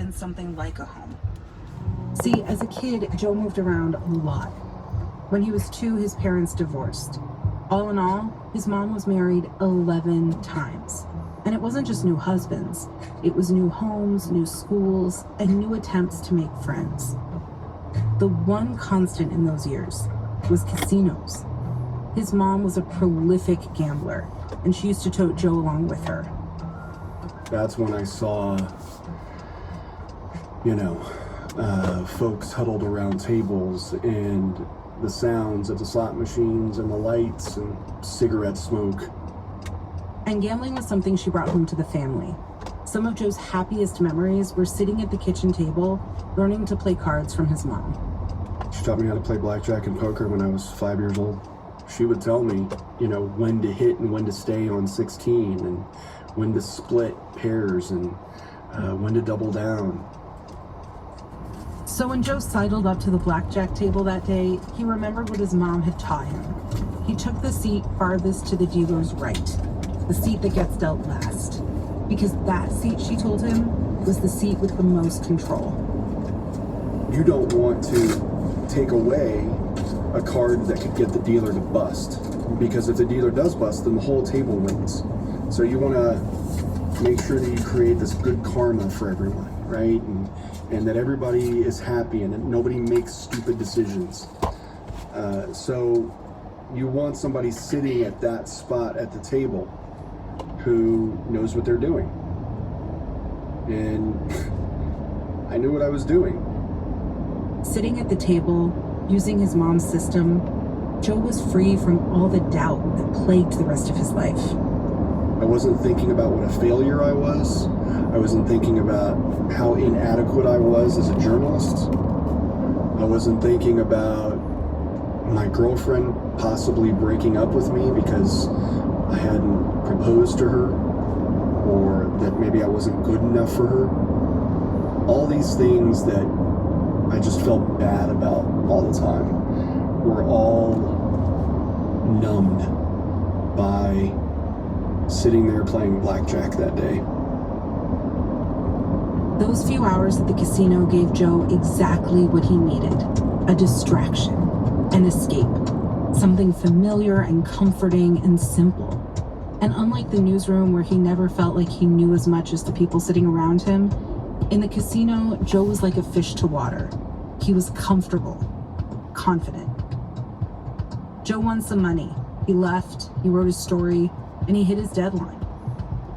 been something like a home. See, as a kid, Joe moved around a lot. When he was 2, his parents divorced. All in all, his mom was married 11 times. And it wasn't just new husbands. It was new homes, new schools, and new attempts to make friends. The one constant in those years was casinos. His mom was a prolific gambler, and she used to tote Joe along with her. That's when I saw, folks huddled around tables and the sounds of the slot machines and the lights and cigarette smoke. And gambling was something she brought home to the family. Some of Joe's happiest memories were sitting at the kitchen table, learning to play cards from his mom. She taught me how to play blackjack and poker when I was 5 years old. She would tell me, when to hit and when to stay on 16 and when to split pairs and when to double down. So when Joe sidled up to the blackjack table that day, he remembered what his mom had taught him. He took the seat farthest to the dealer's right, the seat that gets dealt last, because that seat, she told him, was the seat with the most control. You don't want to take away a card that could get the dealer to bust, because if the dealer does bust, then the whole table wins. So you want to make sure that you create this good karma for everyone, right? And that everybody is happy and that nobody makes stupid decisions. So you want somebody sitting at that spot at the table who knows what they're doing. And I knew what I was doing. Sitting at the table, using his mom's system, Joe was free from all the doubt that plagued the rest of his life. I wasn't thinking about what a failure I was. I wasn't thinking about how inadequate I was as a journalist. I wasn't thinking about my girlfriend possibly breaking up with me because I hadn't proposed to her, or that maybe I wasn't good enough for her. All these things that I just felt bad about all the time were all numbed by sitting there playing blackjack that day. Those few hours at the casino gave Joe exactly what he needed: a distraction, an escape, something familiar and comforting and simple. And unlike the newsroom where he never felt like he knew as much as the people sitting around him, in the casino, Joe was like a fish to water. He was comfortable, confident. Joe won some money. He left, he wrote his story, and he hit his deadline.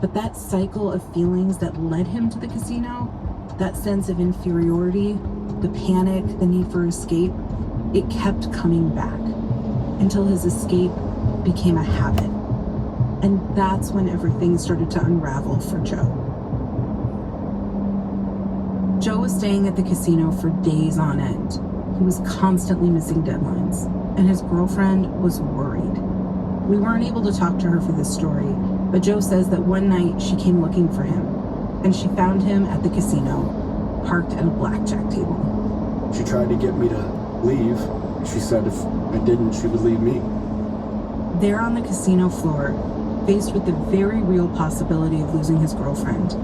But that cycle of feelings that led him to the casino, that sense of inferiority, the panic, the need for escape, it kept coming back until his escape became a habit. And that's when everything started to unravel for Joe. Joe was staying at the casino for days on end. He was constantly missing deadlines, and his girlfriend was worried. We weren't able to talk to her for this story, but Joe says that one night she came looking for him, and she found him at the casino, parked at a blackjack table. She tried to get me to leave. She said if I didn't, she would leave me. There on the casino floor, faced with the very real possibility of losing his girlfriend,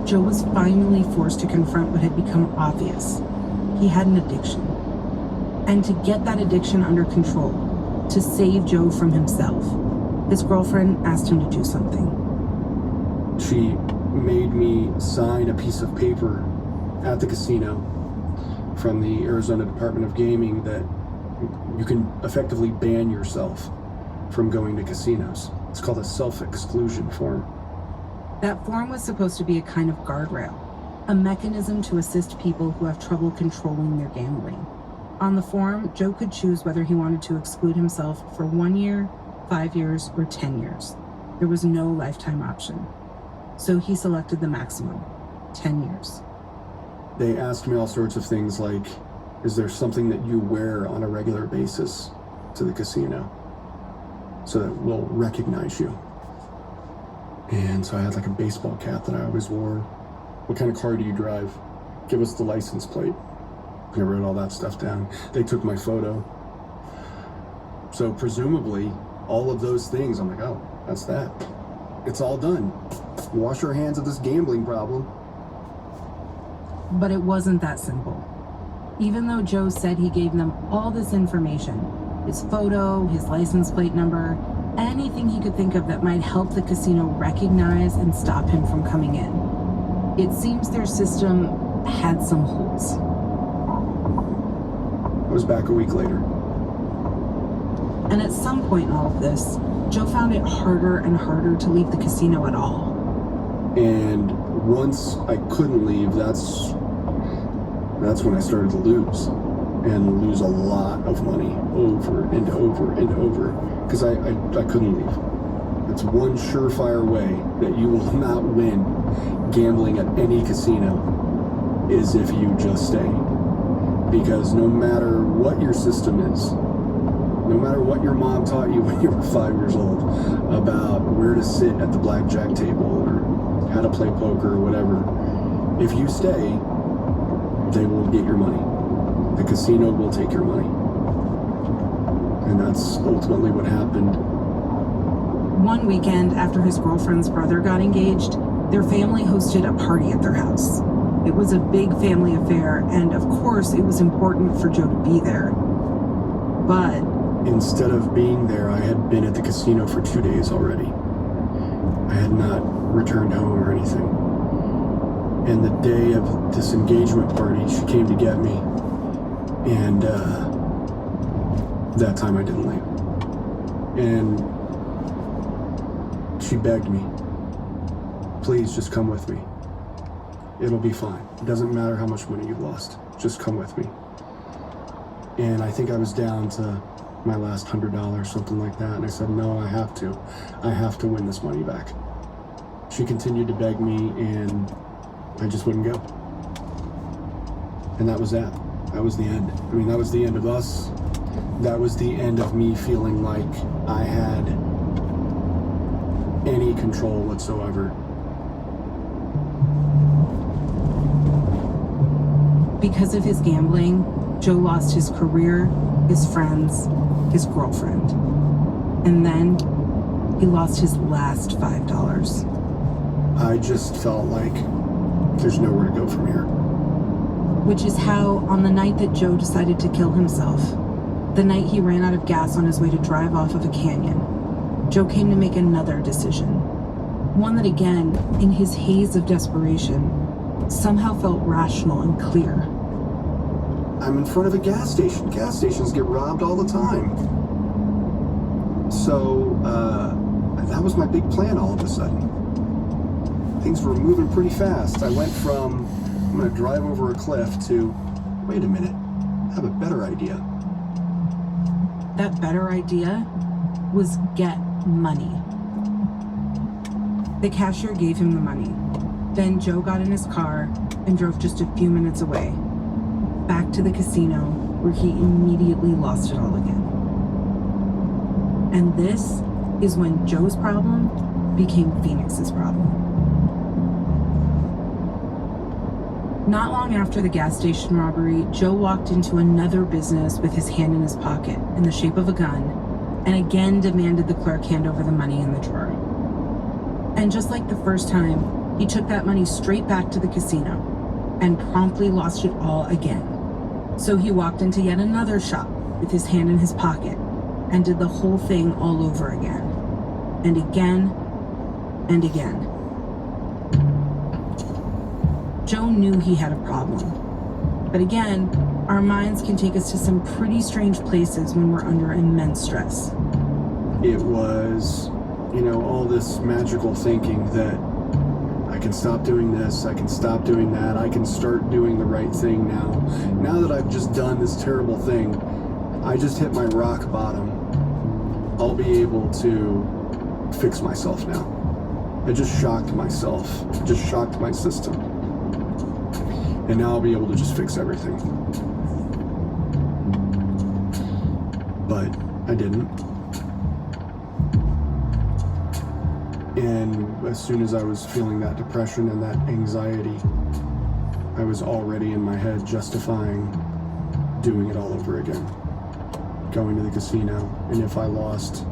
Joe was finally forced to confront what had become obvious. He had an addiction. And to get that addiction under control, to save Joe from himself, his girlfriend asked him to do something. She made me sign a piece of paper at the casino from the Arizona Department of Gaming that you can effectively ban yourself from going to casinos. It's called a self-exclusion form. That form was supposed to be a kind of guardrail, a mechanism to assist people who have trouble controlling their gambling. On the form, Joe could choose whether he wanted to exclude himself for 1 year, 5 years, or 10 years. There was no lifetime option. So he selected the maximum, 10 years. They asked me all sorts of things like, is there something that you wear on a regular basis to the casino so that we'll recognize you? And so I had like a baseball cap that I always wore. What kind of car do you drive? Give us the license plate. I wrote all that stuff down. They took my photo. So presumably, all of those things, I'm like, oh, that's that. It's all done. Wash our hands of this gambling problem. But it wasn't that simple. Even though Joe said he gave them all this information, his photo, his license plate number, anything he could think of that might help the casino recognize and stop him from coming in, it seems their system had some holes. I was back a week later. And at some point in all of this, Joe found it harder and harder to leave the casino at all. And once I couldn't leave, that's when I started to lose. And lose a lot of money over and over and over. Because I couldn't leave. It's one surefire way that you will not win gambling at any casino is if you just stay. Because no matter what your system is, no matter what your mom taught you when you were 5 years old about where to sit at the blackjack table or how to play poker or whatever, if you stay, they will get your money. The casino will take your money. And that's ultimately what happened. One weekend after his girlfriend's brother got engaged, their family hosted a party at their house. It was a big family affair, and of course it was important for Joe to be there. But instead of being there, I had been at the casino for 2 days already. I had not returned home or anything. And the day of this engagement party, she came to get me. And that time I didn't leave. And she begged me, please just come with me. It'll be fine. It doesn't matter how much money you've lost. Just come with me. And I think I was down to my last $100, something like that. And I said, no, I have to. I have to win this money back. She continued to beg me, and I just wouldn't go. And that was that. That was the end. I mean, that was the end of us. That was the end of me feeling like I had any control whatsoever. because of his gambling, Joe lost his career, his friends, his girlfriend. And then he lost his last $5. I just felt like there's nowhere to go from here. Which is how, on the night that Joe decided to kill himself, the night he ran out of gas on his way to drive off of a canyon, Joe came to make another decision. One that, again, in his haze of desperation, somehow felt rational and clear. I'm in front of a gas station. Gas stations get robbed all the time. So, that was my big plan all of a sudden. Things were moving pretty fast. I went from, I'm gonna drive over a cliff to, wait a minute, I have a better idea. That better idea was get money. The cashier gave him the money. Then Joe got in his car and drove just a few minutes away, back to the casino, where he immediately lost it all again. And this is when Joe's problem became Phoenix's problem. Not long after the gas station robbery, Joe walked into another business with his hand in his pocket in the shape of a gun, and again demanded the clerk hand over the money in the drawer. And just like the first time, he took that money straight back to the casino and promptly lost it all again. So he walked into yet another shop with his hand in his pocket and did the whole thing all over again. And again, and again. Joe knew he had a problem. But again, our minds can take us to some pretty strange places when we're under immense stress. It was, all this magical thinking that I can stop doing this, I can stop doing that, I can start doing the right thing now. Now that I've just done this terrible thing, I just hit my rock bottom. I'll be able to fix myself now. I just shocked myself, just shocked my system. And now I'll be able to just fix everything. But I didn't. And as soon as I was feeling that depression and that anxiety, I was already in my head justifying doing it all over again. Going to the casino, and if I lost,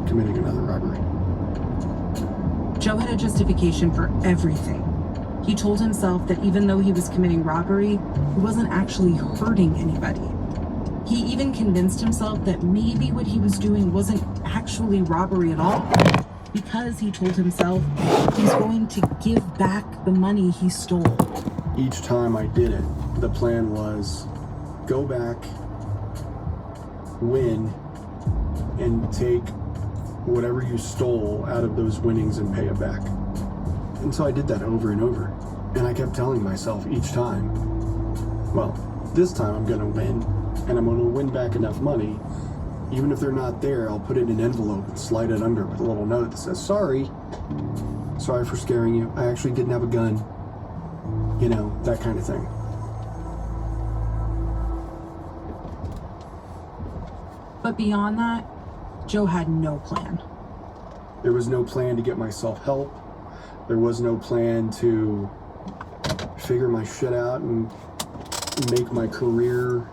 committing another robbery. Joe had a justification for everything. He told himself that even though he was committing robbery, he wasn't actually hurting anybody. He even convinced himself that maybe what he was doing wasn't actually robbery at all, because he told himself he's going to give back the money he stole. Each time I did it, the plan was go back, win, and take whatever you stole out of those winnings and pay it back. And so I did that over and over. And I kept telling myself each time, well, this time I'm gonna win, and I'm gonna win back enough money. Even if they're not there, I'll put it in an envelope and slide it under with a little note that says, sorry for scaring you. I actually didn't have a gun. You know, that kind of thing. But beyond that, Joe had no plan. There was no plan to get myself help. There was no plan to figure my shit out and make my career